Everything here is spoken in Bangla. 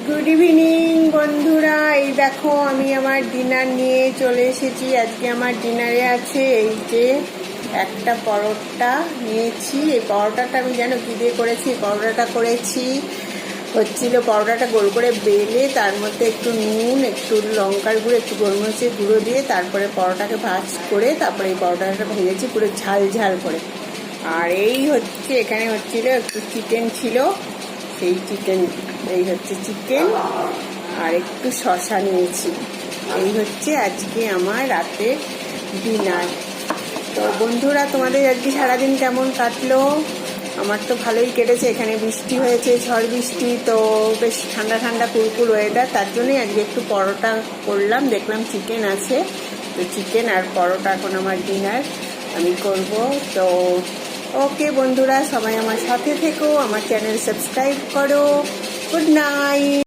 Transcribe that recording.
গুড ইভিনিং বন্ধুরা, এই দেখো আমি আমার ডিনার নিয়ে চলে এসেছি। আজকে আমার ডিনারে আছে এই যে একটা পরোটা নিয়েছি। এই পরোটাটা আমি জানো কী দিয়ে করেছি? পরোটাটা করেছি হচ্ছিল পরোটাটা গোল করে বেলে তার মধ্যে একটু নুন, একটু লঙ্কার গুঁড়ো, একটু গোলমরিচের গুঁড়ো দিয়ে তারপরে পরোটাকে ভাজ করে তারপরে এই পরোটাটা ভেজেছি পুরো ঝাল ঝাল করে। আর এই হচ্ছে এখানে হচ্ছিল একটু চিকেন ছিল, সেই চিকেন, এই হচ্ছে চিকেন আর একটু শসা নিয়েছি। এই হচ্ছে আজকে আমার রাতের ডিনার। তো বন্ধুরা, তোমাদের আজকে সারাদিন কেমন কাটলো? আমার তো ভালোই কেটেছে। এখানে বৃষ্টি হয়েছে, ঝড় বৃষ্টি, তো বেশ ঠান্ডা ঠান্ডা কুলকুল ওয়েদার, তার জন্যই আজকে একটু পরোটা করলাম। দেখলাম চিকেন আছে, তো চিকেন আর পরোটা এখন আমার ডিনার আমি করব। তো ওকে বন্ধুরা, সবাই আমার সাথে থেকো, আমার চ্যানেল সাবস্ক্রাইব করো। Good night.